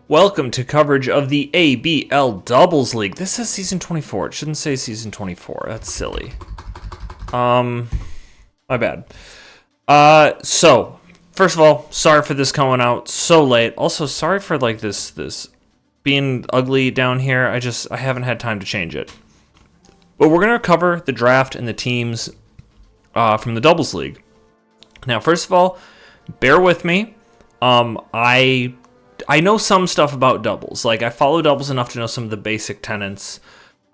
Welcome to coverage of the ABL Doubles League. This is Season 24. It shouldn't say Season 24. That's silly. My bad. So, first of all, sorry for this coming out so late. Also, sorry for, this being ugly down here. I haven't had time to change it. But we're going to cover the draft and the teams from the Doubles League. Now, first of all, bear with me. I know some stuff about doubles. I follow doubles enough to know some of the basic tenets.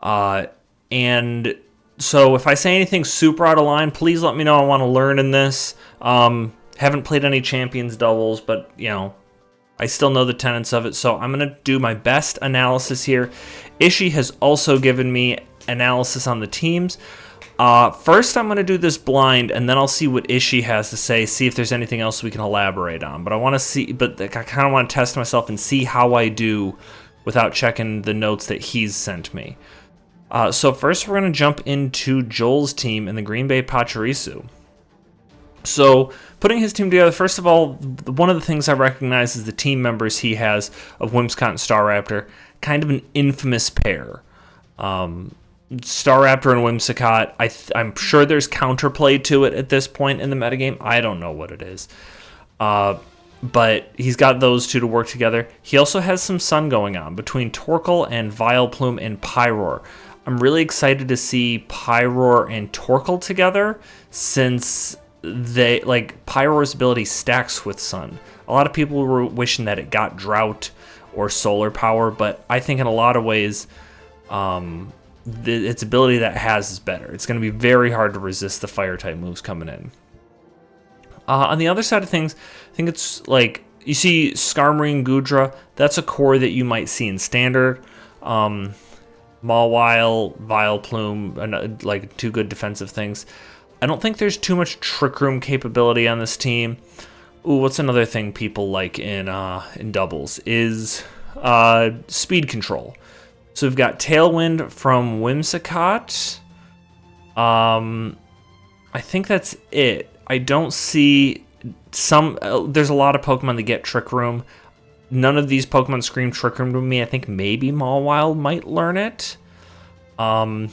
And so if I say anything super out of line, please let me know. I want to learn in this. Haven't played any Champions doubles, but, I still know the tenets of it. So I'm going to do my best analysis here. Ishii has also given me analysis on the teams. First, I'm going to do this blind, and then I'll see what Ishii has to say, see if there's anything else we can elaborate on. But I kind of want to test myself and see how I do without checking the notes that he's sent me. So first, we're going to jump into Joel's team in the Green Bay Pachirisu. So, putting his team together, first of all, one of the things I recognize is the team members he has of Whimsicott and Staraptor, kind of an infamous pair. Staraptor and Whimsicott, I'm sure there's counterplay to it at this point in the metagame. I don't know what it is. But he's got those two to work together. He also has some Sun going on between Torkoal and Vileplume and Pyroar. I'm really excited to see Pyroar and Torkoal together since Pyroar's ability stacks with Sun. A lot of people were wishing that it got Drought or Solar Power, but I think in a lot of ways, its ability that it has is better. It's going to be very hard to resist the Fire-type moves coming in. On the other side of things, I think it's you see Skarmory and Goodra. That's a core that you might see in Standard. Mawile, Vileplume, and two good defensive things. I don't think there's too much Trick Room capability on this team. Ooh, what's another thing people like in doubles is speed control. So we've got Tailwind from Whimsicott. I think that's it. I don't see there's a lot of Pokemon that get Trick Room. None of these Pokemon scream Trick Room to me. I think maybe Mawile might learn it. But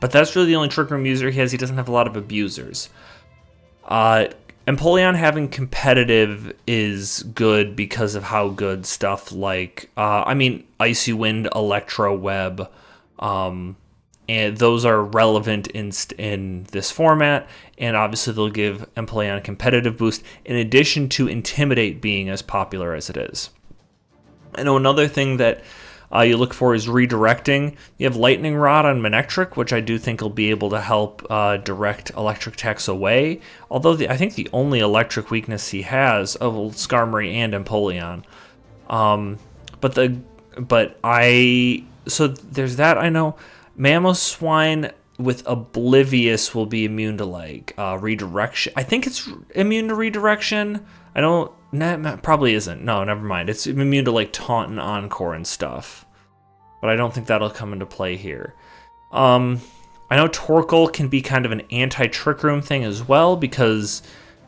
that's really the only Trick Room user he has. He doesn't have a lot of abusers. Empoleon having competitive is good because of how good stuff Icy Wind, Electro Web, and those are relevant in this format, and obviously they'll give Empoleon a competitive boost, in addition to Intimidate being as popular as it is. I know another thing that you look for is redirecting. You have Lightning Rod on Manectric, which I do think will be able to help direct electric attacks away. Although I think the only electric weakness he has of Skarmory and Empoleon. So there's that. I know Mamoswine with Oblivious will be immune to redirection. I think it's immune to redirection. Probably isn't. No, never mind. It's immune to Taunt and Encore and stuff. But I don't think that'll come into play here. I know Torkoal can be kind of an anti-Trick Room thing as well because,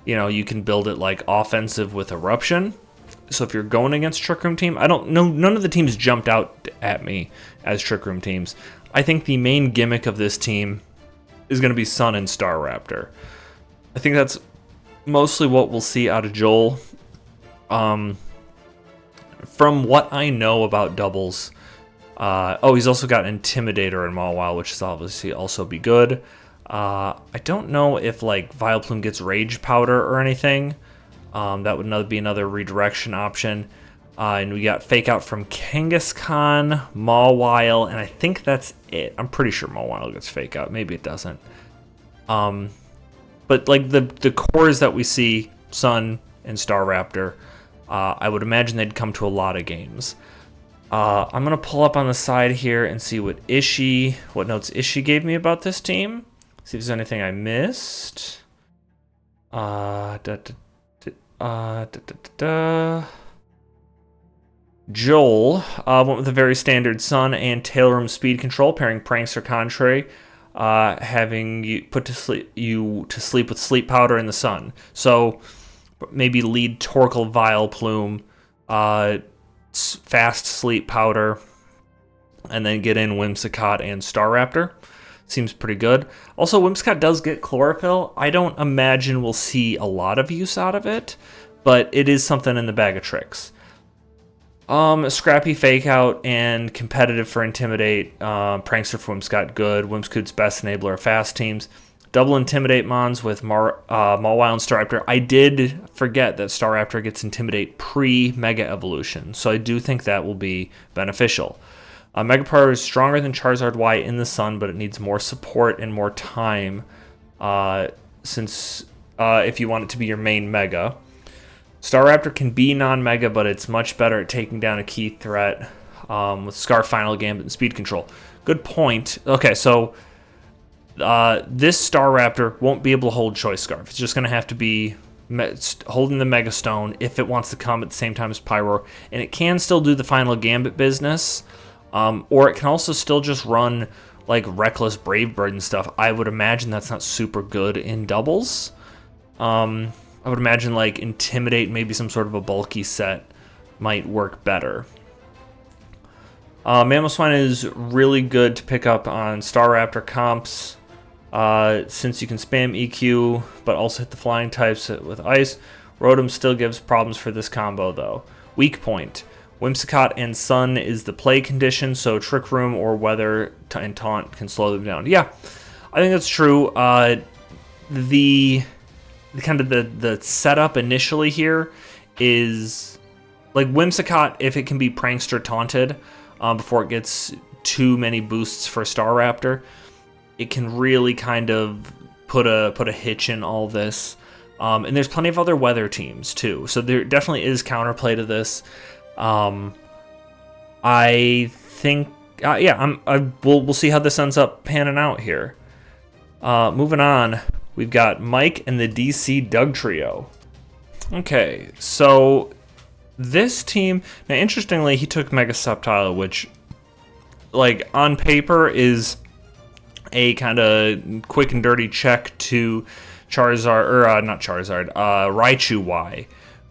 you can build it offensive with Eruption. So if you're going against Trick Room team, I don't know. None of the teams jumped out at me as Trick Room teams. I think the main gimmick of this team is going to be Sun and Staraptor. I think that's mostly what we'll see out of Joel. From what I know about doubles, he's also got Intimidator and Mawile, which is obviously also be good. I don't know if Vileplume gets Rage Powder or anything. That would be another redirection option. And we got Fake Out from Kangaskhan, Mawile, and I think that's it. I'm pretty sure Mawile gets Fake Out. Maybe it doesn't. But the cores that we see, Sun and Staraptor, I would imagine they'd come to a lot of games. I'm going to pull up on the side here and see what notes Ishii gave me about this team. See if there's anything I missed. Joel went with a very standard Sun and Tail Room speed control, pairing Prankster Contrary, having you put to sleep with Sleep Powder in the Sun. So maybe lead Torkoal, Vileplume, Fast Sleep Powder, and then get in Whimsicott and Staraptor. Seems pretty good. Also, Whimsicott does get Chlorophyll. I don't imagine we'll see a lot of use out of it, but it is something in the bag of tricks. Scrappy Fake Out and Competitive for Intimidate. Prankster for Whimsicott, good. Whimsicoot's best enabler of fast teams. Double Intimidate Mons with Mawile and Staraptor. I did forget that Staraptor gets Intimidate pre-Mega Evolution, so I do think that will be beneficial. Megapowder is stronger than Charizard Y in the sun, but it needs more support and more time since if you want it to be your main Mega. Staraptor can be non-Mega, but it's much better at taking down a key threat with Scarf, Final Gambit, and Speed Control. Good point. Okay, so this Staraptor won't be able to hold Choice Scarf. It's just going to have to be holding the Mega Stone if it wants to come at the same time as Pyroar. And it can still do the Final Gambit business, or it can also still just run like Reckless Brave Bird and stuff. I would imagine that's not super good in doubles. I would imagine like Intimidate, maybe some sort of a bulky set might work better. Mamoswine is really good to pick up on Staraptor comps since you can spam EQ but also hit the flying types with Ice. Rotom still gives problems for this combo though. Weak point. Whimsicott and Sun is the play condition, so Trick Room or Weather and Taunt can slow them down. Yeah, I think that's true. The setup initially here is like Whimsicott, if it can be Prankster taunted before it gets too many boosts for Staraptor, it can really kind of put a hitch in all this. And there's plenty of other weather teams too, so there definitely is counterplay to this. I think we'll see how this ends up panning out here. Moving on. We've got Mike and the DC Doug Trio. Okay, so this team... Now, interestingly, he took Mega Sceptile, which, like, on paper is a kind of quick and dirty check to Raichu Y,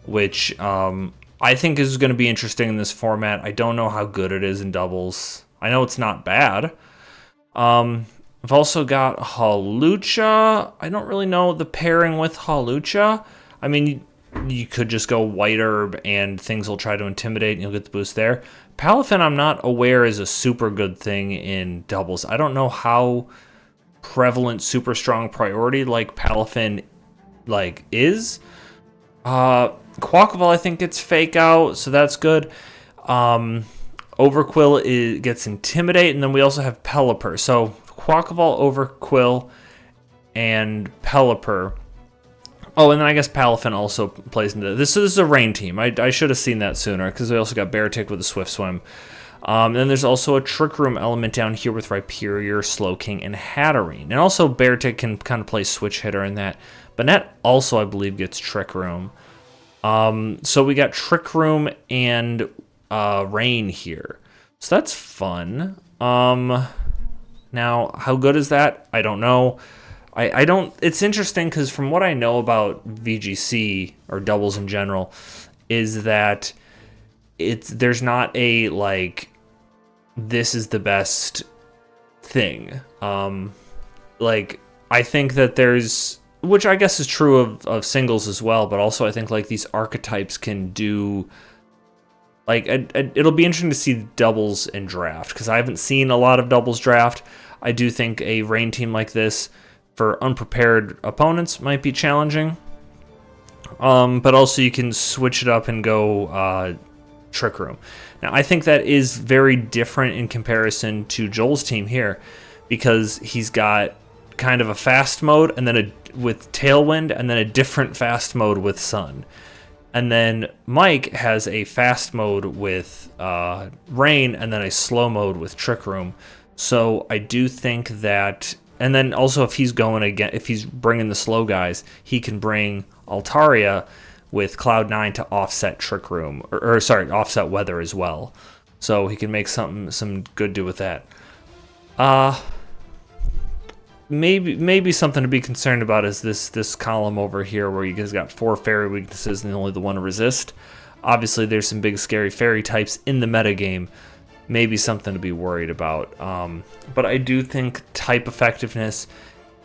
which I think is going to be interesting in this format. I don't know how good it is in doubles. I know it's not bad. I've also got Hawlucha. I don't really know the pairing with Hawlucha. I mean, you could just go White Herb and things will try to intimidate and you'll get the boost there. Palafin, I'm not aware is a super good thing in doubles. I don't know how prevalent super strong priority like Palafin like is. Quackball I think gets Fake Out, so that's good. Overquill gets Intimidate, and then we also have Pelipper. So Quackball, Overquill, and Pelipper. Oh, and then I guess Palafin also plays into this. This is a rain team. I should have seen that sooner because we also got Beartic with a Swift Swim. Then there's also a Trick Room element down here with Rhyperior, Slowking, and Hatterene. And also Beartic can kind of play switch hitter in that. Banette also, I believe, gets Trick Room. So we got Trick Room and Rain here. So that's fun. Now, how good is that? I don't know. I don't... It's interesting because from what I know about VGC, or doubles in general, is that there's not a, like, this is the best thing. Like, I think that there's... Which I guess is true of singles as well, but also I think, like, these archetypes can do... Like, it'll be interesting to see doubles in draft, because I haven't seen a lot of doubles draft. I do think a rain team like this, for unprepared opponents, might be challenging. But also you can switch it up and go Trick Room. Now, I think that is very different in comparison to Joel's team here, because he's got kind of a fast mode, and then with Tailwind, and then a different fast mode with Sun. And then Mike has a fast mode with Rain, and then a slow mode with Trick Room. So I do think that, and then also if he's going again, if he's bringing the slow guys, he can bring Altaria with Cloud9 to offset Trick Room, or sorry, offset Weather as well. So he can make some good do with that. Maybe something to be concerned about is this column over here where you guys got 4 fairy weaknesses and only the one resist. Obviously, there's some big scary fairy types in the metagame. Maybe something to be worried about. But I do think type effectiveness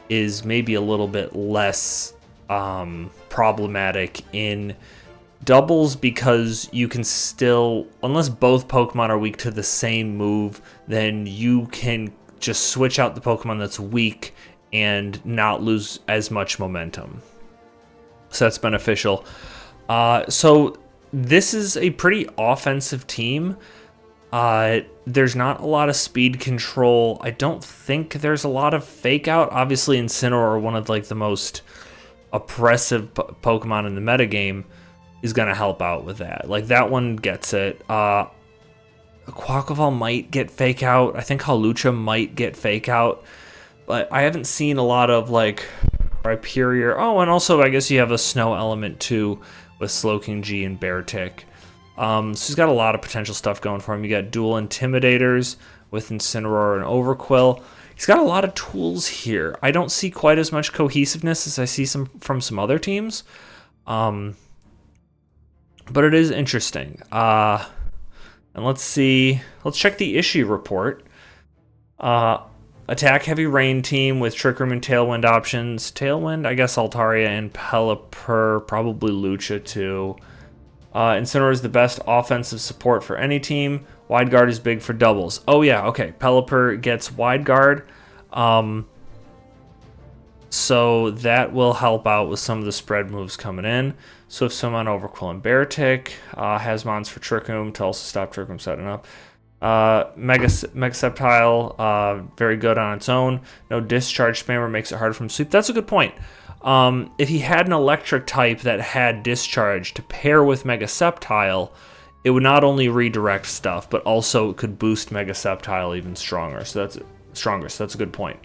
is maybe a little bit less problematic in doubles, because you can still, unless both Pokemon are weak to the same move, then you can just switch out the Pokemon that's weak and not lose as much momentum. So that's beneficial. So this is a pretty offensive team. There's not a lot of speed control. I don't think there's a lot of fake out. Obviously, Incineroar, one of like the most oppressive Pokemon in the metagame, is going to help out with that. Like, that one gets it. Quaquaval might get fake out. I think Hawlucha might get fake out. But I haven't seen a lot of, like, Rhyperior. Oh, and also I guess you have a snow element, too, with Slowking G and Beartic. So he's got a lot of potential stuff going for him. You got dual Intimidators with Incineroar and Overquill. He's got a lot of tools here. I don't see quite as much cohesiveness as I see from some other teams. But it is interesting. And let's see. Let's check the issue report. Attack Heavy Rain team with Trick Room and Tailwind options. Tailwind, I guess Altaria and Pelipper, probably Lucha too. Incineroar is the best offensive support for any team. Wide Guard is big for doubles. Oh yeah, okay. Pelipper gets Wide Guard. So that will help out with some of the spread moves coming in. Swift Swim on Overquill and Beartic. Has Mons for Trick Room to also stop Trick Room setting up. Mega Sceptile, very good on its own. No Discharge Spammer makes it harder from sweep. That's a good point. If he had an electric type that had Discharge to pair with Mega Sceptile, it would not only redirect stuff, but also could boost Mega Sceptile even stronger. So that's a good point.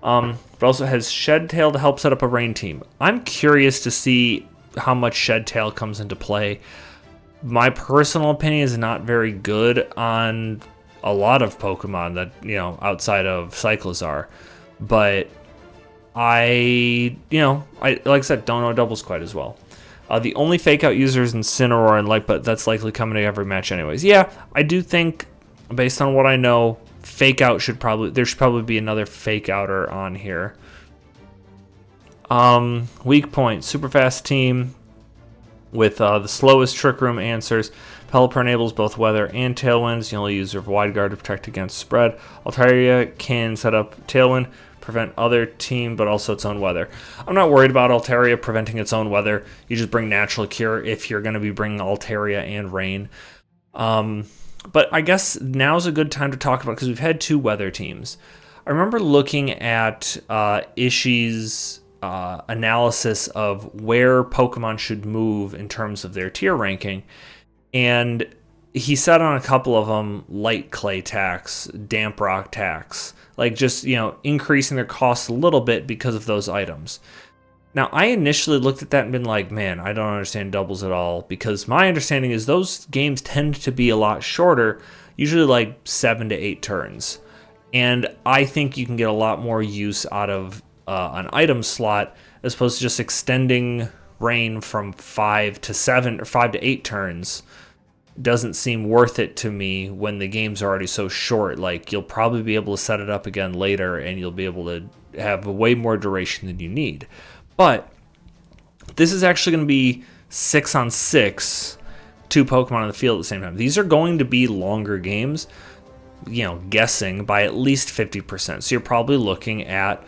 But also has Shed Tail to help set up a rain team. I'm curious to see how much Shed Tail comes into play. My personal opinion is not very good on a lot of Pokemon that, outside of Cyclizar. But I like I said, don't know doubles quite as well. The only fake out user is Incineroar and Light, but that's likely coming to every match anyways. Yeah, I do think, based on what I know, fake out there should probably be another fake outer on here. Weak point, super fast team with the slowest Trick Room answers. Pelipper enables both weather and tailwinds. The only user of Wide Guard to protect against spread. Altaria can set up tailwind, prevent other team, but also its own weather. I'm not worried about Altaria preventing its own weather. You just bring Natural Cure if you're going to be bringing Altaria and Rain. But I guess now's a good time to talk about, because we've had two weather teams. I remember looking at Ishii's analysis of where Pokemon should move in terms of their tier ranking, and he said on a couple of them, light clay tax, damp rock tax, like just increasing their costs a little bit because of those items. Now, I initially looked at that and been like, man, I don't understand doubles at all, because my understanding is those games tend to be a lot shorter, usually like 7 to 8 turns. And I think you can get a lot more use out of an item slot as opposed to just extending Rain from 5 to 7 or 5 to 8 turns. Doesn't seem worth it to me when the game's already so short. Like, you'll probably be able to set it up again later, and you'll be able to have way more duration than you need. But this is actually going to be 6-on-6, 2 Pokemon on the field at the same time. These are going to be longer games, guessing by at least 50%. So you're probably looking at,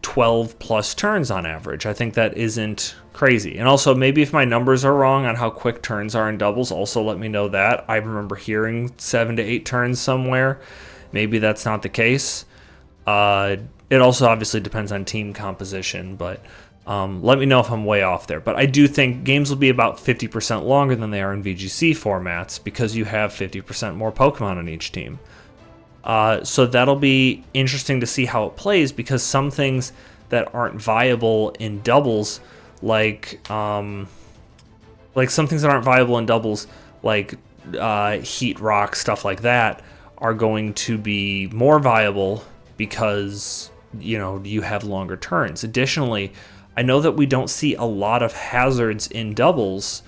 12 plus turns on average. I think that isn't crazy. And also, maybe if my numbers are wrong on how quick turns are in doubles, also let me know that. I remember hearing 7 to 8 turns somewhere. Maybe that's not the case. It also obviously depends on team composition, but let me know if I'm way off there. But I do think games will be about 50% longer than they are in VGC formats, because you have 50% more Pokemon on each team. So that'll be interesting to see how it plays, because some things that aren't viable in doubles, like some things that aren't viable in doubles, like Heat Rock, stuff like that, are going to be more viable because you have longer turns. Additionally, I know that we don't see a lot of hazards in doubles,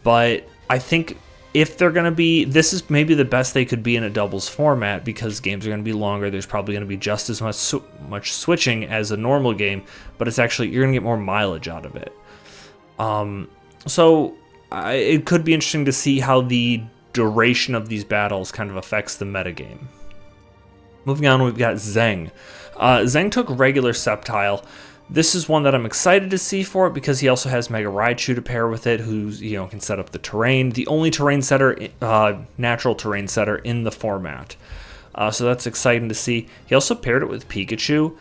But I think if they're going to be, this is maybe the best they could be in a doubles format, because games are going to be longer. There's probably going to be just as much switching as a normal game, but it's actually, you're going to get more mileage out of it. It could be interesting to see how the duration of these battles kind of affects the metagame. Moving on, we've got Zeng. Zeng took regular Sceptile. This is one that I'm excited to see for it, because he also has Mega Raichu to pair with it, who can set up the terrain. The only terrain setter, natural terrain setter in the format. So that's exciting to see. He also paired it with Pikachu.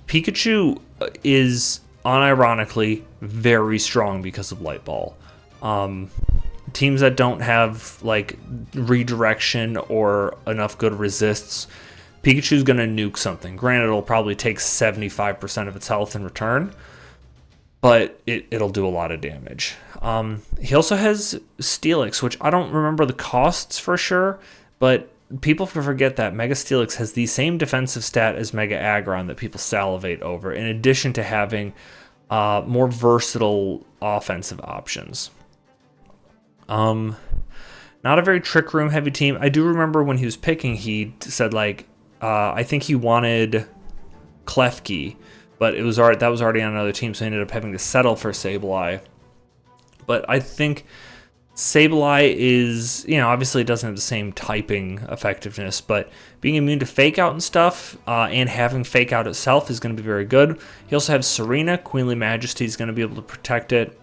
Pikachu is unironically very strong because of Light Ball. Teams that don't have like redirection or enough good resists, Pikachu's going to nuke something. Granted, it'll probably take 75% of its health in return, but it'll do a lot of damage. He also has Steelix, which I don't remember the costs for sure, but people forget that Mega Steelix has the same defensive stat as Mega Aggron that people salivate over, in addition to having more versatile offensive options. Not a very Trick Room heavy team. I do remember when he was picking, he said like, I think he wanted Klefki, but that was already on another team, so he ended up having to settle for Sableye. But I think Sableye is, obviously it doesn't have the same typing effectiveness, but being immune to Fake Out and stuff, and having Fake Out itself is going to be very good. He also has Serena. Queenly Majesty is going to be able to protect it.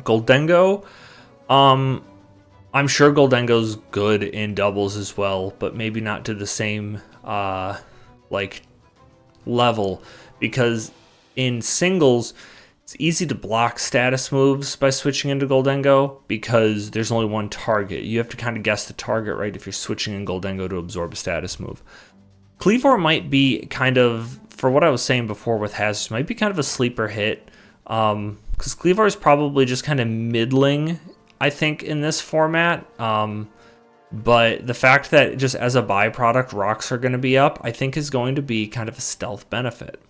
Goldengo. I'm sure Goldengo's good in doubles as well, but maybe not to the same level, because in singles it's easy to block status moves by switching into Goldengo because there's only one target. You have to kind of guess the target right if you're switching in Goldengo to absorb a status move. Kleavor might be kind of, for what I was saying before with Hazards, might be kind of a sleeper hit, because Kleavor is probably just kind of middling, I think, in this format. But the fact that just as a byproduct, rocks are going to be up, I think is going to be kind of a stealth benefit.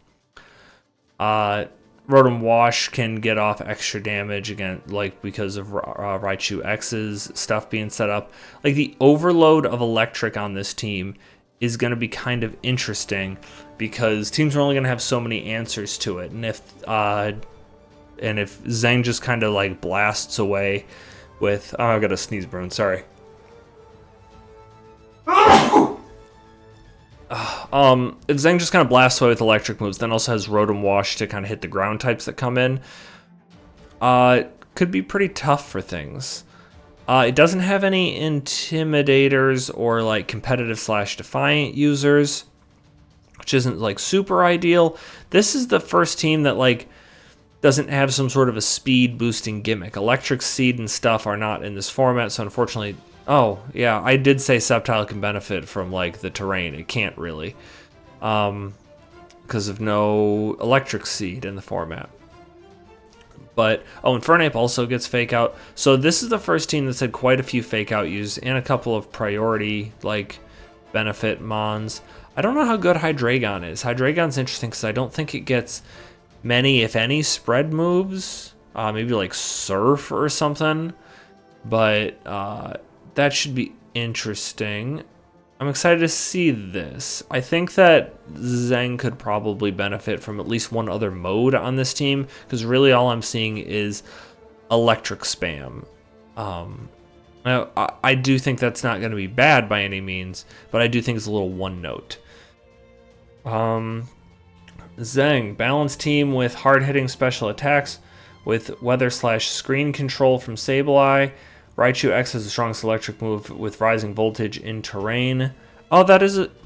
Rotom Wash can get off extra damage again, because of Raichu X's stuff being set up. The overload of electric on this team is going to be kind of interesting, because teams are only going to have so many answers to it. And if Zeng just kind of blasts away with, I've got a sneeze burn, sorry. If Zeng just kind of blasts away with electric moves, then also has Rotom Wash to kind of hit the ground types that come in, could be pretty tough for things. It doesn't have any Intimidators or competitive / Defiant users, which isn't super ideal. This is the first team that doesn't have some sort of a speed boosting gimmick. Electric Seed and stuff are not in this format, so unfortunately. Oh, yeah, I did say Sceptile can benefit from, the terrain. It can't really, because of no Electric Seed in the format. But, Infernape also gets Fake Out. So this is the first team that's had quite a few Fake Out uses and a couple of priority, benefit mons. I don't know how good Hydreigon is. Hydreigon's interesting because I don't think it gets many, if any, spread moves. Maybe, Surf or something. But, that should be interesting. I'm excited to see this. I think that Zeng could probably benefit from at least one other mode on this team, because really all I'm seeing is electric spam. Now, I do think that's not going to be bad by any means, but I do think it's a little one note. Zeng, balanced team with hard-hitting special attacks, with weather / screen control from Sableye. Raichu X has the strongest electric move with Rising Voltage in terrain. Oh,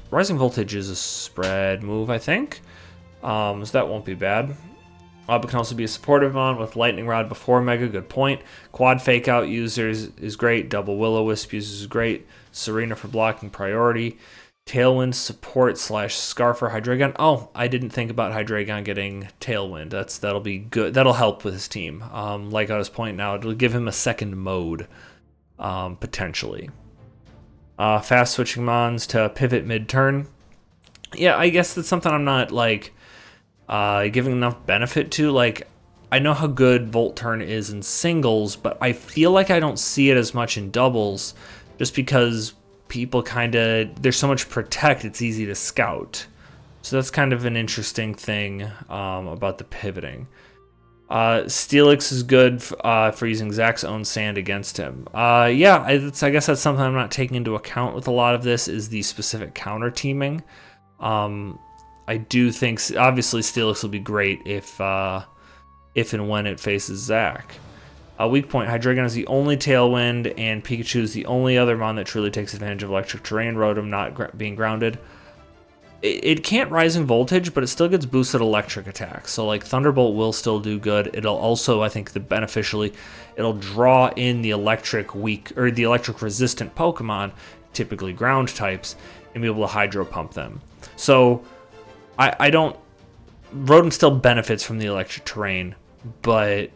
Rising Voltage is a spread move, I think. So that won't be bad. But can also be a supportive on with Lightning Rod before Mega, good point. Quad Fake Out users is great. Double Will-O-Wisp users is great. Serena for blocking priority. Tailwind support / Scarf for Hydreigon. Oh, I didn't think about Hydreigon getting Tailwind. That'll be good. That'll help with his team. Like I was pointing out, it'll give him a second mode, potentially. Fast switching mons to pivot mid-turn. Yeah, I guess that's something I'm not giving enough benefit to. I know how good Volt Turn is in singles, but I feel like I don't see it as much in doubles, just because people there's so much protect, it's easy to scout. So that's kind of an interesting thing about the pivoting. Steelix is good for using Zach's own sand against him. I guess that's something I'm not taking into account with a lot of this, is the specific counter teaming. I do think, obviously, Steelix will be great if and when it faces Zach. Weak point, Hydreigon is the only Tailwind, and Pikachu is the only other mon that truly takes advantage of electric terrain, Rotom not being grounded. It can't rise in voltage, but it still gets boosted electric attacks. So like Thunderbolt will still do good. It'll also, I think, it'll draw in the electric weak or the electric resistant Pokemon, typically ground types, and be able to Hydro Pump them. So Rotom still benefits from the electric terrain, but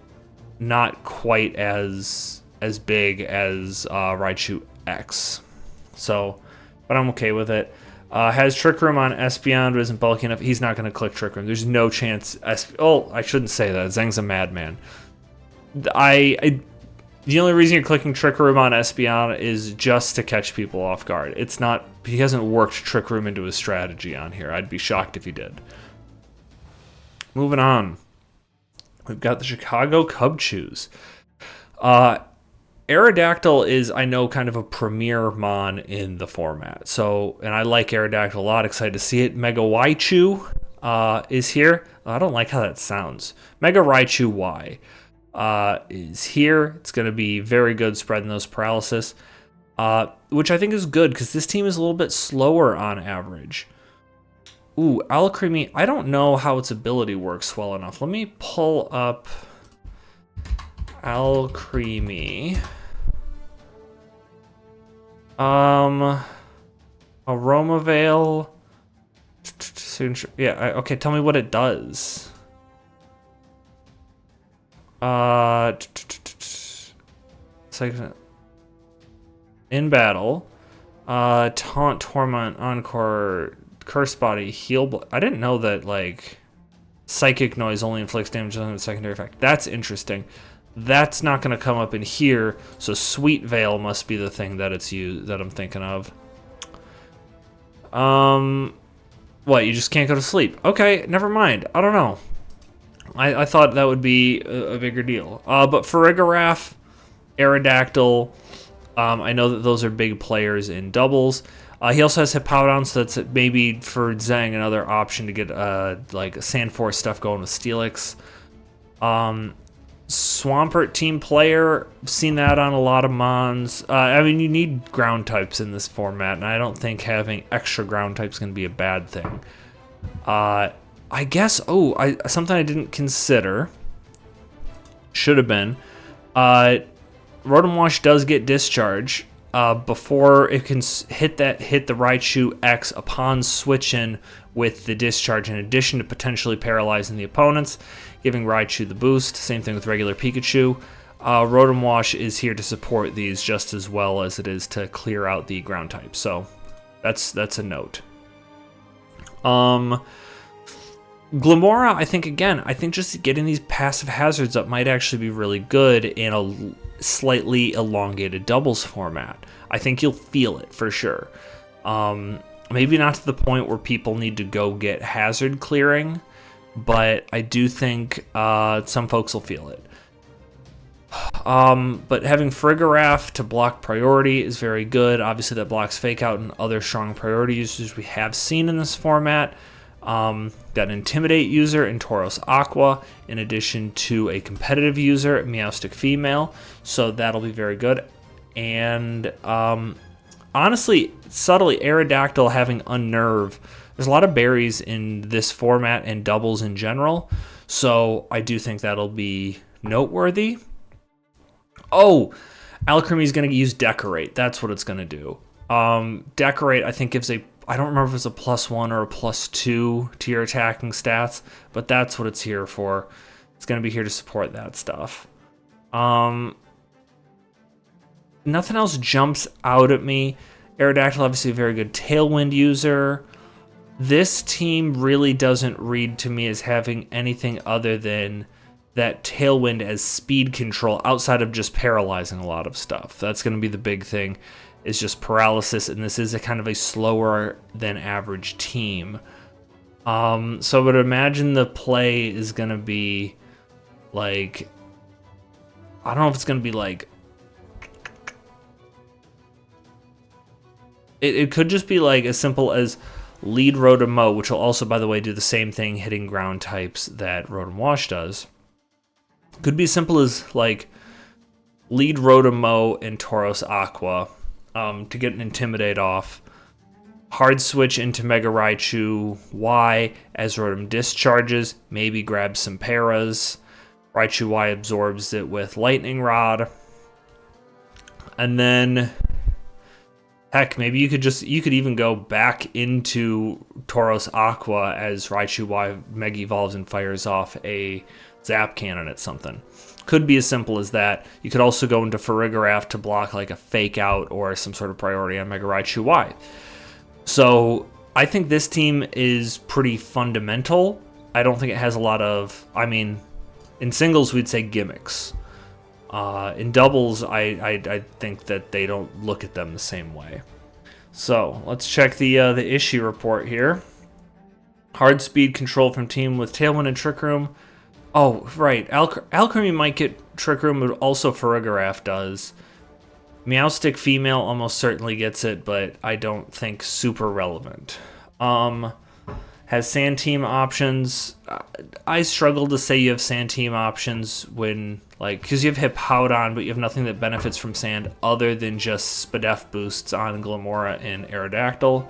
not quite as big as Raichu X. So, but I'm okay with it. Has Trick Room on Espeon, but isn't bulky enough. He's not going to click Trick Room. There's no chance. I shouldn't say that. Zeng's a madman. The only reason you're clicking Trick Room on Espeon is just to catch people off guard. It's not. He hasn't worked Trick Room into his strategy on here. I'd be shocked if he did. Moving on. We've got the Chicago Cub Chews. Aerodactyl is, I know, kind of a premier mon in the format. So, and I like Aerodactyl a lot. Excited to see it. Mega Raichu is here. I don't like how that sounds. Mega Raichu Y is here. It's going to be very good spreading those paralysis, which I think is good because this team is a little bit slower on average. Ooh, Alcremie. I don't know how its ability works well enough. Let me pull up Alcremie. Aromavale. Yeah, okay, tell me what it does. In battle. Taunt, Torment, Encore, Curse Body, Heal. I didn't know that, like, Psychic Noise only inflicts damage on the secondary effect. That's interesting. That's not going to come up in here, so Sweet Veil must be the thing that it's used that I'm thinking of. What, you just can't go to sleep? Okay, never mind. I don't know. I thought that would be a bigger deal. But Farigiraf, Aerodactyl, I know that those are big players in doubles. He also has Hippowdon, so that's maybe for Zhang another option to get like Sandforce stuff going with Steelix. Swampert team player, seen that on a lot of mons. I mean, you need ground types in this format, and I don't think having extra ground types is going to be a bad thing. I guess, something I didn't consider, should have been, Rotom Wash does get Discharge before it can hit the Raichu X upon switching with the Discharge, in addition to potentially paralyzing the opponents, giving Raichu the boost. Same thing with regular Pikachu. Rotom Wash is here to support these just as well as it is to clear out the ground type. So that's a note. Glimmora, I think just getting these passive hazards up might actually be really good in a slightly elongated doubles format. I think you'll feel it for sure. Maybe not to the point where people need to go get hazard clearing, but I do think some folks will feel it. But having Farigiraf to block priority is very good. Obviously, that blocks Fake Out and other strong priority users we have seen in this format. Got an Intimidate user in Tauros Aqua, in addition to a competitive user, Meowstic Female. So that'll be very good. And honestly, subtly, Aerodactyl having Unnerve. There's a lot of berries in this format and doubles in general. So I do think that'll be noteworthy. Oh, Alcremie is going to use Decorate. That's what it's going to do. Decorate, I think, gives I don't remember if it's a +1 or a +2 to your attacking stats, but that's what it's here for. It's going to be here to support that stuff. Nothing else jumps out at me. Aerodactyl, obviously a very good Tailwind user. This team really doesn't read to me as having anything other than that Tailwind as speed control outside of just paralyzing a lot of stuff. That's going to be the big thing, is just paralysis, and this is a kind of a slower than average team. So I would imagine the play is going to be like, I don't know if it's going to be like, it could just be like as simple as lead Rotom Mow, which will also, by the way, do the same thing hitting ground types that Rotom Wash does. Could be as simple as like lead Rotom Mow and Tauros Aqua to get an Intimidate off. Hard switch into Mega Raichu Y as Rotom discharges, maybe grab some paras. Raichu Y absorbs it with Lightning Rod. And then, heck, maybe you could even go back into Tauros Aqua as Raichu Y Mega Evolves and fires off a Zap Cannon at something. Could be as simple as that. You could also go into Farigiraf to block like a Fake Out or some sort of priority on Mega Raichu Y. So I think this team is pretty fundamental. I don't think it has a lot of, I mean, in singles we'd say gimmicks. In doubles, I think that they don't look at them the same way. So let's check the issue report here. Hard speed control from team with Tailwind and Trick Room. Oh, right. Alchemy might get Trick Room, but also Farigiraf does. Meowstic female almost certainly gets it, but I don't think super relevant. Has Sand Team options. I struggle to say you have Sand Team options when, like, because you have Hippowdon, but you have nothing that benefits from Sand other than just Spadef boosts on Glamora and Aerodactyl.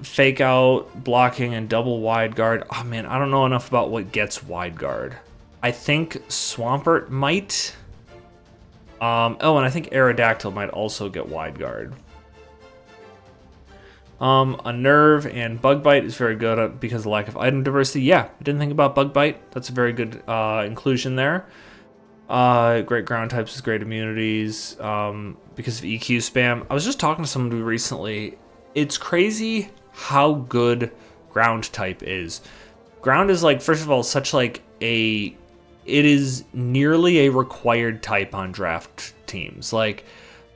Fake Out, blocking, and double Wide Guard. Oh man, I don't know enough about what gets Wide Guard. I think Swampert might. And I think Aerodactyl might also get Wide Guard. A Nerve and Bug Bite is very good because of lack of item diversity. Yeah, I didn't think about Bug Bite. That's a very good inclusion there. Great ground types with great immunities because of EQ spam. I was just talking to somebody recently. It's crazy how good ground type is. Ground is like, first of all, such like it is nearly a required type on draft teams. Like,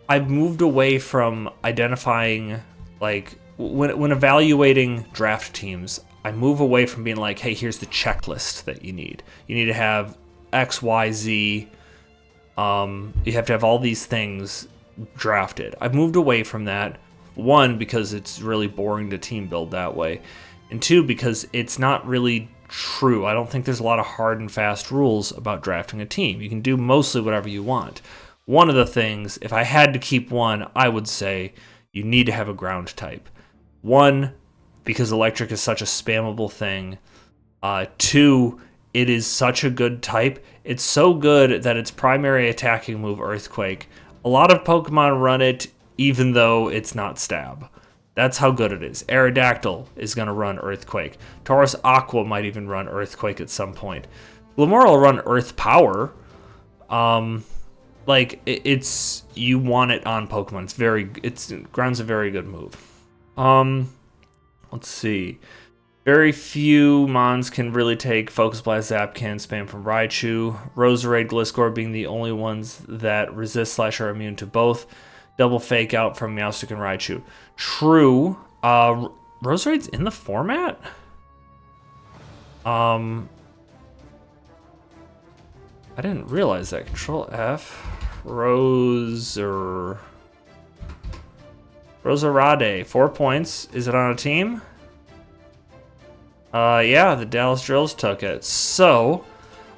I've moved away from identifying, like, when evaluating draft teams, I move away from being like, hey, here's the checklist that you need. You need to have X, Y, Z. You have to have all these things drafted. I've moved away from that. One, because it's really boring to team build that way. And two, because it's not really true. I don't think there's a lot of hard and fast rules about drafting a team. You can do mostly whatever you want. One of the things, if I had to keep one, I would say you need to have a ground type. One, because electric is such a spammable thing. Two, it is such a good type. It's so good that its primary attacking move, Earthquake. A lot of Pokemon run it even though it's not stab. That's how good it is. Aerodactyl is going to run Earthquake. Tauros Aqua might even run Earthquake at some point. Glamora will run Earth Power. It's you want it on Pokemon. Ground's a very good move. Let's see. Very few Mons can really take Focus Blast, Zap Cannon, spam from Raichu. Roserade, Gliscor being the only ones that resist / are immune to both. Double Fake Out from Meowstic and Raichu. True. Roserade's in the format? I didn't realize that. Control F. Roserade. 4 points. Is it on a team? Yeah, the Dallas Drills took it. So,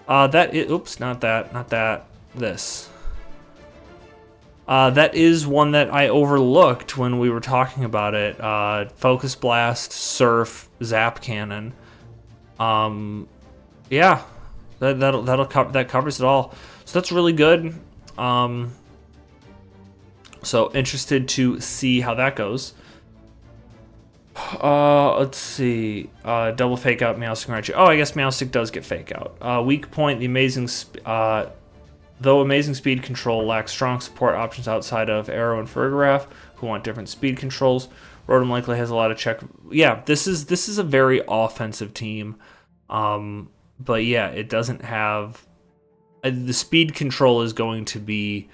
oops, not that. This. That is one that I overlooked when we were talking about it. Focus Blast, Surf, Zap Cannon. Yeah, that covers it all. So that's really good. So interested to see how that goes. Let's see. Double Fake Out, Meowstic, Raichu. Oh, I guess Meowstic does get Fake Out. Weak point, though amazing speed control lacks strong support options outside of Arrow and Farigiraf, who want different speed controls. Rotom likely has a lot of check. Yeah, this is a very offensive team. But yeah, it doesn't have... the speed control is going to be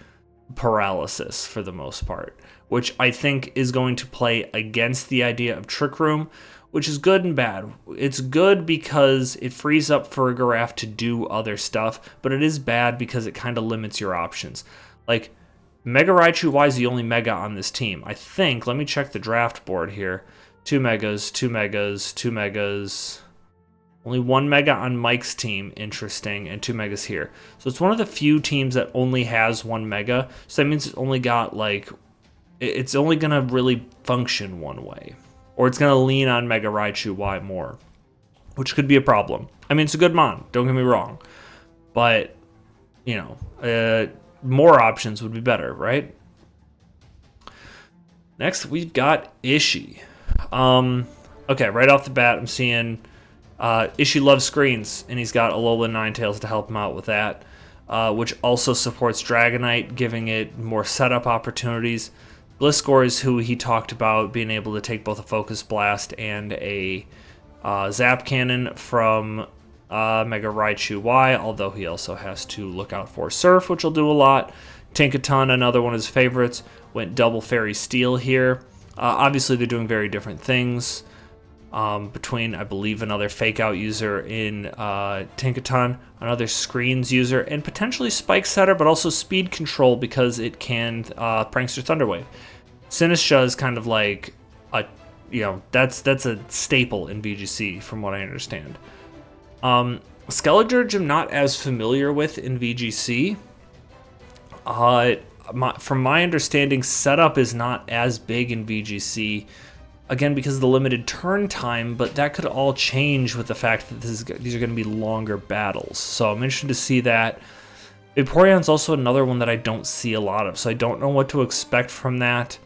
paralysis for the most part, which I think is going to play against the idea of Trick Room, which is good and bad. It's good because it frees up for Farigiraf to do other stuff, but it is bad because it kind of limits your options. Like, Mega Raichu Y is the only Mega on this team. I think, let me check the draft board here. 2 Megas, 2 Megas, 2 Megas. Only 1 Mega on Mike's team, interesting, and 2 Megas here. So it's one of the few teams that only has 1 Mega, so that means it's only got, like, it's only going to really function one way. Or it's going to lean on Mega Raichu Y more, which could be a problem. I mean, it's a good mon, don't get me wrong. But, you know, more options would be better, right? Next, we've got Ishii. Okay, right off the bat, I'm seeing Ishii loves screens, and he's got Alola Ninetales to help him out with that, which also supports Dragonite, giving it more setup opportunities. Gliscor is who he talked about being able to take both a Focus Blast and a Zap Cannon from Mega Raichu Y, although he also has to look out for Surf, which will do a lot. Tinkaton, another one of his favorites, went double Fairy Steel here. Obviously, they're doing very different things. Between, I believe, another Fake Out user in Tinkaton, another Screens user, and potentially Spike Setter, but also Speed Control because it can Prankster Thunderwave. Sinistcha is kind of like a, you know, that's a staple in VGC from what I understand. Skeledirge I'm not as familiar with in VGC. From my understanding, setup is not as big in VGC. Again, because of the limited turn time, but that could all change with the fact that these are going to be longer battles. So I'm interested to see that. Vaporeon's also another one that I don't see a lot of, so I don't know what to expect from that.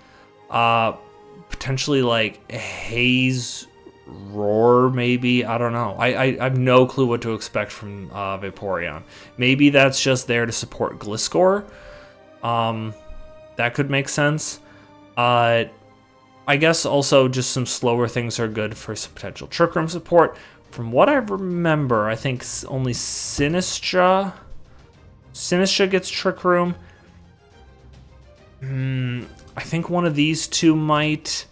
Potentially like Haze Roar, maybe. I don't know. I have no clue what to expect from Vaporeon. Maybe that's just there to support Gliscor. That could make sense. I guess also just some slower things are good for some potential Trick Room support. From what I remember, I think only Sinistcha gets Trick Room. I think one of these two might.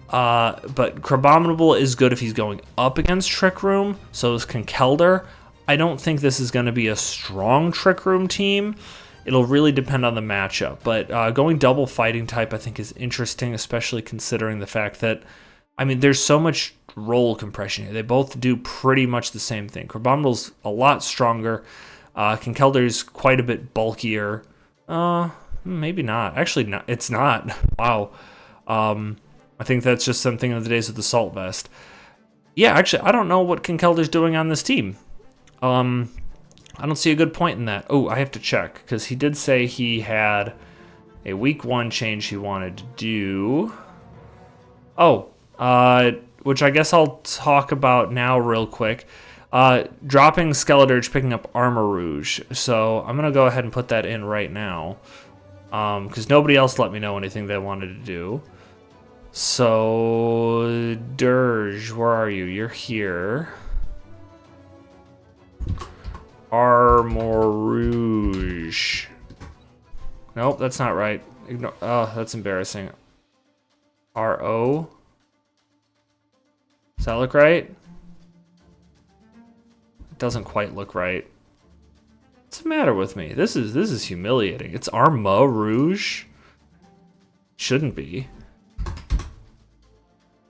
But Crabominable is good if he's going up against Trick Room. So is Conkeldurr. I don't think this is going to be a strong Trick Room team. It'll really depend on the matchup, but going double fighting type I think is interesting, especially considering the fact that, I mean, there's so much roll compression here. They both do pretty much the same thing. Crabominable's a lot stronger. Conkeldurr is quite a bit bulkier. Maybe not. Actually, not. It's not. Wow. I think that's just something of the days of the Salt Vest. Yeah, actually, I don't know what Conkeldurr's doing on this team. I don't see a good point in that. Oh, I have to check, because he did say he had a week 1 change he wanted to do. Oh, which I guess I'll talk about now real quick. Dropping Skeledirge, picking up Armor Rouge. So I'm going to go ahead and put that in right now, because nobody else let me know anything they wanted to do. So, Dirge, where are you? You're here. Armor Rouge. Nope, that's not right. Ignore. Oh, that's embarrassing. R-O? Does that look right? It doesn't quite look right. What's the matter with me? This is humiliating. It's Armor Rouge. Shouldn't be.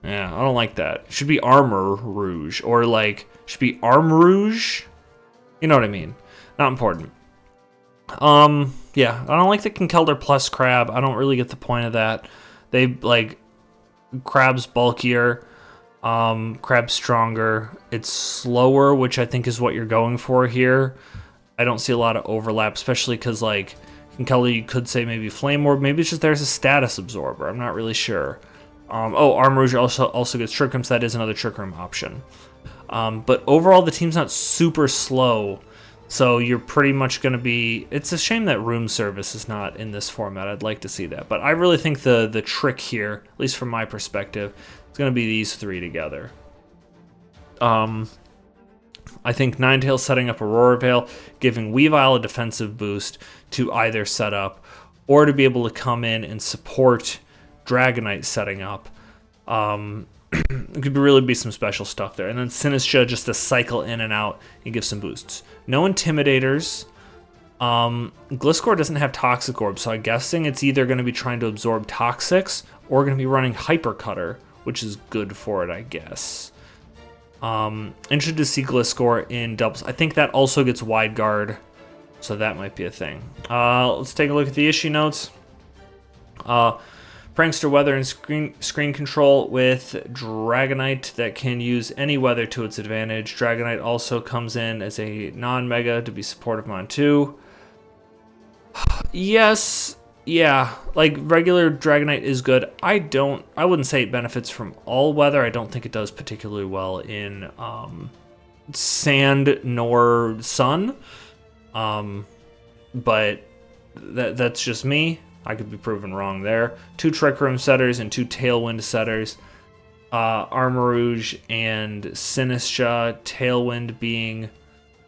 Yeah, I don't like that. It should be Armor Rouge, or like should be Arm Rouge. You know what I mean? Not important. Yeah, I don't like the Conkeldurr plus Crab. I don't really get the point of that. They, like, Crab's bulkier, Crab's stronger. It's slower, which I think is what you're going for here. I don't see a lot of overlap, especially because, like, Conkeldurr, you could say maybe Flame Orb. Maybe it's just there's a status absorber. I'm not really sure. Arm Rouge also gets Trick Room, so that is another Trick Room option. But overall, the team's not super slow, so you're pretty much going to be... It's a shame that Room Service is not in this format. I'd like to see that. But I really think the trick here, at least from my perspective, is going to be these three together. I think Ninetales setting up Aurora Veil, giving Weavile a defensive boost to either set up or to be able to come in and support Dragonite setting up. It could really be some special stuff there. And then Sinistra just to cycle in and out and give some boosts. No Intimidators. Gliscor doesn't have Toxic Orb, so I'm guessing it's either going to be trying to absorb Toxics or going to be running Hyper Cutter, which is good for it, I guess. Interested to see Gliscor in doubles. I think that also gets Wide Guard, so that might be a thing. Let's take a look at the issue notes. Prankster weather and screen control with Dragonite that can use any weather to its advantage. Dragonite also comes in as a non-mega to be supportive on 2. Yes, yeah, like regular Dragonite is good. I wouldn't say it benefits from all weather. I don't think it does particularly well in sand nor sun. But that's just me. I could be proven wrong there. 2 Trick Room setters and 2 Tailwind setters. Armarouge and Sinistra. Tailwind being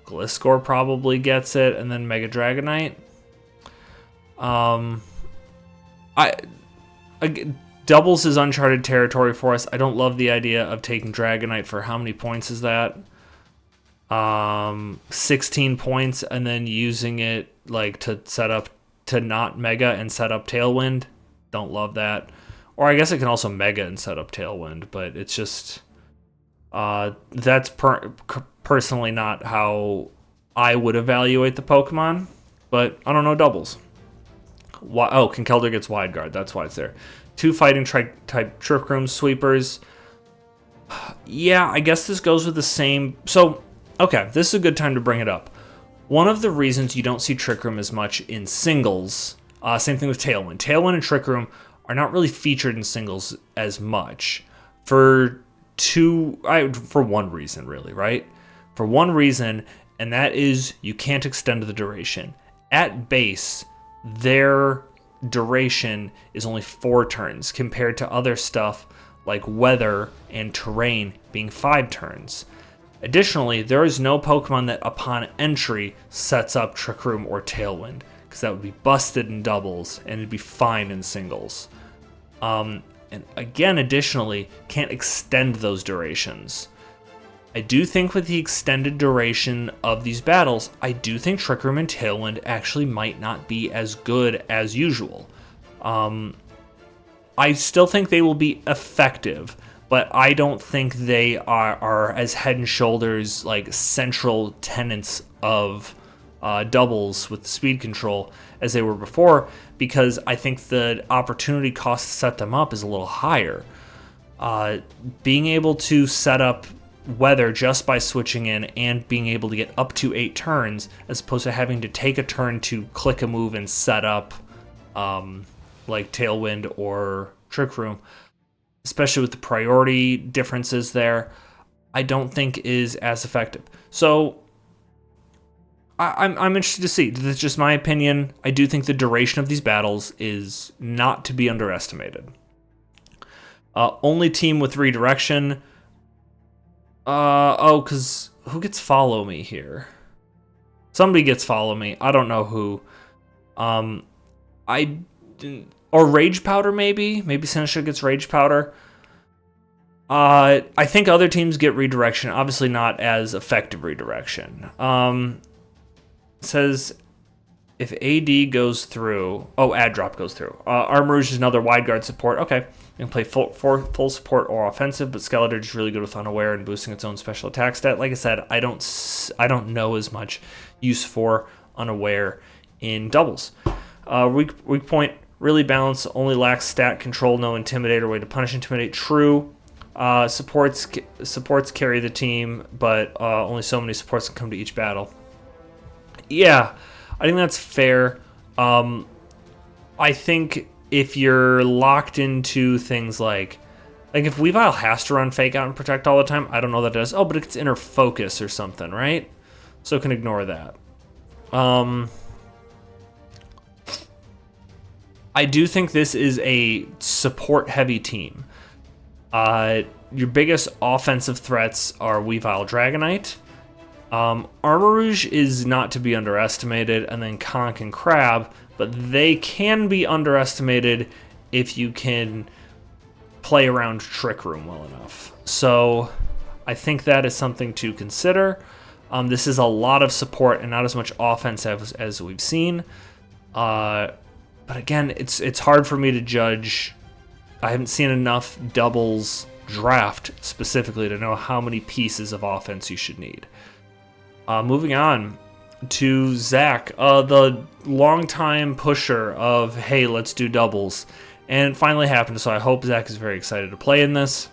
Gliscor probably gets it, and then Mega Dragonite. Doubles is uncharted territory for us. I don't love the idea of taking Dragonite for how many points is that? 16 points, and then using it like to set up to not Mega and set up Tailwind. Don't love that. Or I guess it can also Mega and set up Tailwind, but it's just that's personally not how I would evaluate the Pokemon. But I don't know doubles. Oh, Conkeldurr gets Wide Guard. That's why it's there. 2 Fighting type Trick Room Sweepers. Yeah, I guess this goes with the same. So, okay, this is a good time to bring it up. One of the reasons you don't see Trick Room as much in singles, same thing with Tailwind. Tailwind and Trick Room are not really featured in singles as much for one reason, really, right? For one reason, and that is you can't extend the duration. At base, their duration is only 4 turns compared to other stuff like weather and terrain being 5 turns. Additionally, there is no Pokemon that upon entry sets up Trick Room or Tailwind, because that would be busted in doubles and it'd be fine in singles. And again, additionally, can't extend those durations. I do think with the extended duration of these battles, I do think Trick Room and Tailwind actually might not be as good as usual. I still think they will be effective, but I don't think they are as head and shoulders like central tenets of doubles with speed control as they were before, because I think the opportunity cost to set them up is a little higher. Being able to set up weather just by switching in and being able to get up to 8 turns as opposed to having to take a turn to click a move and set up like Tailwind or Trick Room, especially with the priority differences there, I don't think is as effective. So I'm interested to see. That's just my opinion. I do think the duration of these battles is not to be underestimated. Only team with redirection. Because who gets follow me here? Somebody gets follow me. I don't know who. Or Rage Powder, maybe? Maybe Sinistra gets Rage Powder. I think other teams get redirection. Obviously not as effective redirection. It says if AD goes through... Oh, Ad Drop goes through. Armarouge is another Wide Guard support. Okay. You can play full support or offensive, but Skeletor is really good with Unaware and boosting its own special attack stat. Like I said, I don't know as much use for Unaware in doubles. Weak point, really balanced, only lacks stat control, no Intimidator, way to punish Intimidate. True. Supports carry the team, but only so many supports can come to each battle. Yeah, I think that's fair. I think if you're locked into things like if Weavile has to run Fake Out and Protect all the time, I don't know that it does. Oh, but it's Inner Focus or something, right? So can ignore that. I do think this is a support-heavy team. Your biggest offensive threats are Weavile Dragonite, Armarouge is not to be underestimated, and then Conch and Crab, but they can be underestimated if you can play around Trick Room well enough. So I think that is something to consider. This is a lot of support and not as much offense as we've seen. But again, it's hard for me to judge. I haven't seen enough doubles draft specifically to know how many pieces of offense you should need. Moving on to Zach, the longtime pusher of, hey, let's do doubles. And it finally happened, so I hope Zach is very excited to play in this.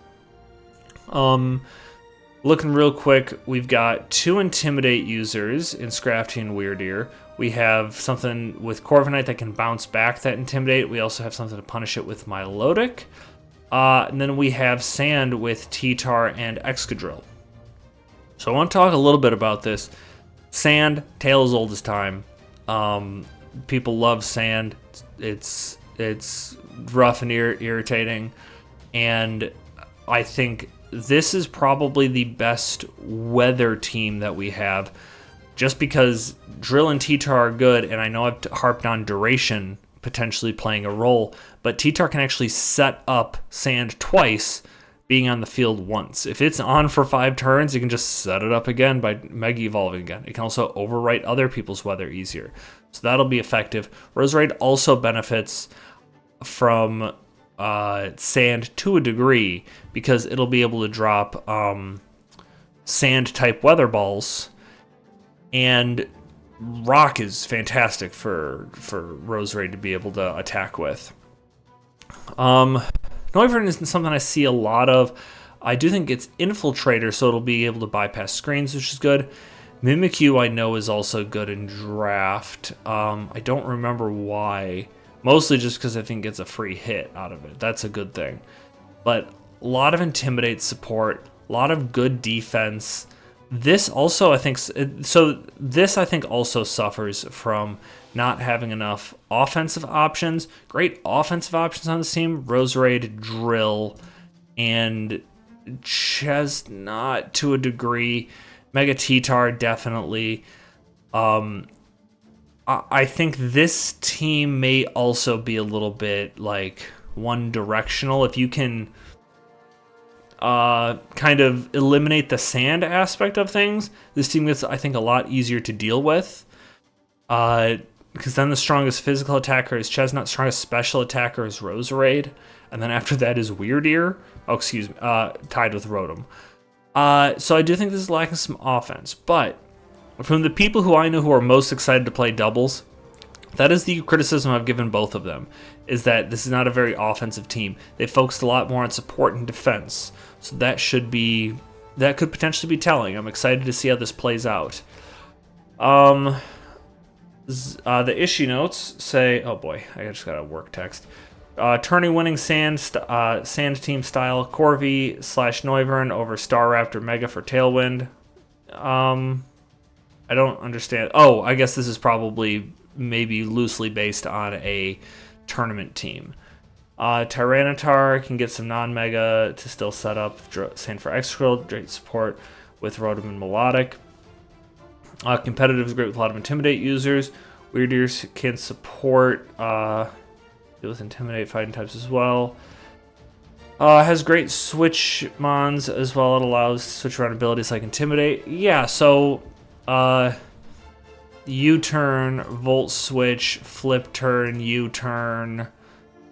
Looking real quick, we've got 2 Intimidate users in Scrafty and Weird Ear. We have something with Corviknight that can bounce back that Intimidate. We also have something to punish it with Milotic. And then we have Sand with T-Tar and Excadrill. So I want to talk a little bit about this. Sand, tale as old as time. People love Sand. It's rough and irritating. And I think this is probably the best weather team that we have. Just because Drill and T-Tar are good, and I know I've harped on duration potentially playing a role, but T-Tar can actually set up Sand twice, being on the field once. If it's on for 5 turns, you can just set it up again by Mega Evolving again. It can also overwrite other people's weather easier. So that'll be effective. Roserade also benefits from Sand to a degree because it'll be able to drop Sand-type weather balls. And Rock is fantastic for Roserade to be able to attack with. Noivern isn't something I see a lot of. I do think it's Infiltrator, so it'll be able to bypass screens, which is good. Mimikyu I know is also good in Draft. I don't remember why. Mostly just because I think it's a free hit out of it. That's a good thing. But a lot of Intimidate support, a lot of good defense. This also, I think, also suffers from not having enough offensive options. Great offensive options on this team: Roserade, Drill, and Chestnut to a degree. Mega T-Tar definitely. I think this team may also be a little bit like one-directional. If you can kind of eliminate the Sand aspect of things, this team gets, I think, a lot easier to deal with. Because then the strongest physical attacker is Chestnut, strongest special attacker is Roserade, and then after that is Weird Ear. Oh, excuse me, tied with Rotom. So I do think this is lacking some offense, but from the people who I know who are most excited to play doubles, that is the criticism I've given both of them, is that this is not a very offensive team. They focused a lot more on support and defense, so that could potentially be telling. I'm excited to see how this plays out. The issue notes say, oh boy, I just got a work text. Tourney winning Sand team style, Corvi/Noivern over Staraptor Mega for Tailwind. I don't understand. Oh, I guess this is probably maybe loosely based on a tournament team. Tyranitar can get some non-mega to still set up. Sand for Excadrill, great support with Rotom and Melodic. Competitive is great with a lot of Intimidate users. Weird Ears can support with Intimidate fighting types as well. Has great switch mons as well. It allows switch around abilities like Intimidate. Yeah, so U-turn, Volt Switch, Flip Turn, U-turn.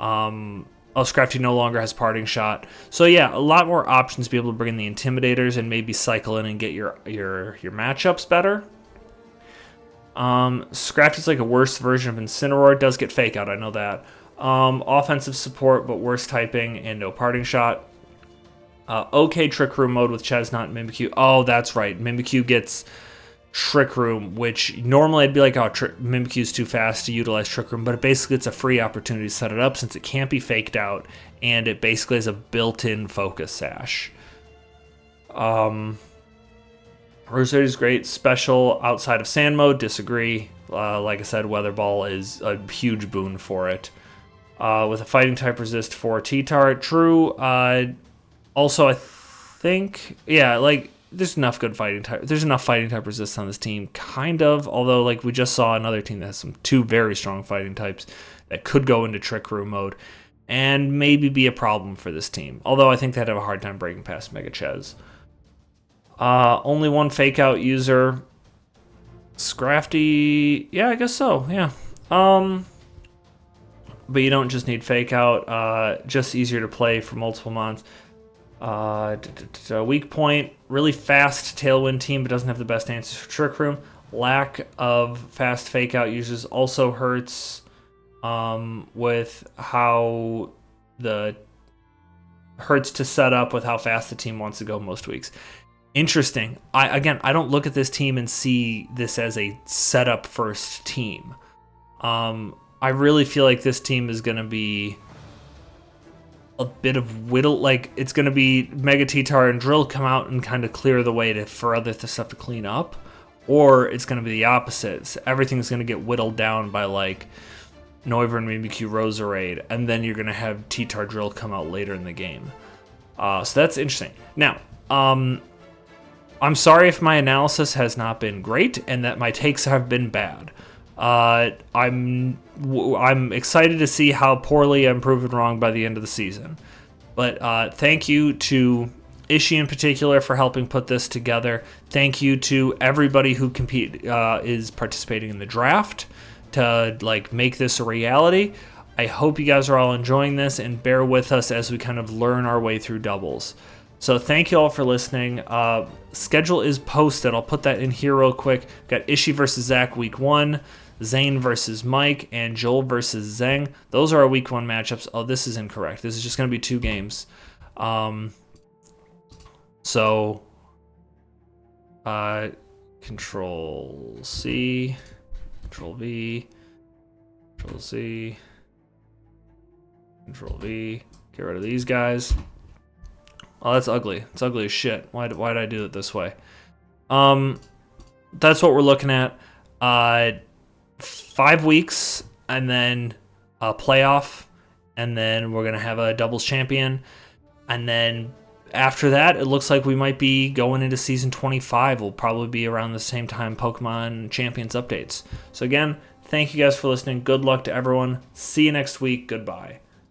Scrafty no longer has Parting Shot. So yeah, a lot more options to be able to bring in the Intimidators and maybe cycle in and get your matchups better. Scrafty's like a worse version of Incineroar. It does get Fake Out, I know that. Offensive support, but worse typing and no Parting Shot. Okay Trick Room mode with Chestnut and Mimikyu. Oh, that's right. Mimikyu gets Trick Room, which normally I'd be like, oh, Mimikyu's too fast to utilize Trick Room, but basically it's a free opportunity to set it up since it can't be faked out, and it basically has a built-in Focus Sash. Roserade is great. Special outside of Sand mode, disagree. Like I said, Weather Ball is a huge boon for it. With a Fighting type resist for T-Tar, true. Also, I think, yeah, like, there's enough good fighting type. There's enough fighting type resist on this team, kind of. Although, like, we just saw another team that has two very strong fighting types that could go into Trick Room mode and maybe be a problem for this team. Although I think they'd have a hard time breaking past Mega Ches. Only one fake out user. Scrafty, yeah, I guess so. Yeah. But you don't just need fake out. Just easier to play for multiple mons. Weak point, really fast Tailwind team, but doesn't have the best answers for Trick Room. Lack of fast fake out users also hurts with how hurts to set up with how fast the team wants to go most weeks. Interesting. I don't look at this team and see this as a setup first team. I really feel like this team is going to be a bit of whittle, like it's going to be Mega T-Tar and Drill come out and kind of clear the way for other stuff to clean up, or it's going to be the opposite. Everything's going to get whittled down by like Noivern, Mimikyu, Roserade, and then you're going to have T-Tar Drill come out later in the game. So that's interesting. Now, I'm sorry if my analysis has not been great and that my takes have been bad. I'm excited to see how poorly I'm proven wrong by the end of the season. But thank you to Ishii in particular for helping put this together. Thank you to everybody who is participating in the draft to like make this a reality. I hope you guys are all enjoying this and bear with us as we kind of learn our way through doubles. So thank you all for listening. Schedule is posted. I'll put that in here real quick. Got Ishii versus Zach week 1, Zane versus Mike, and Joel versus Zeng. Those are our week 1 matchups. Oh, this is incorrect. This is just going to be 2 games. So Control C, Control V, Control C, Control V. Get rid of these guys. Oh, that's ugly. It's ugly as shit. Why did I do it this way? That's what we're looking at. 5 weeks, and then a playoff, and then we're going to have a doubles champion. And then after that, it looks like we might be going into season 25. Will probably be around the same time Pokemon Champions updates. So again, thank you guys for listening. Good luck to everyone. See you next week. Goodbye.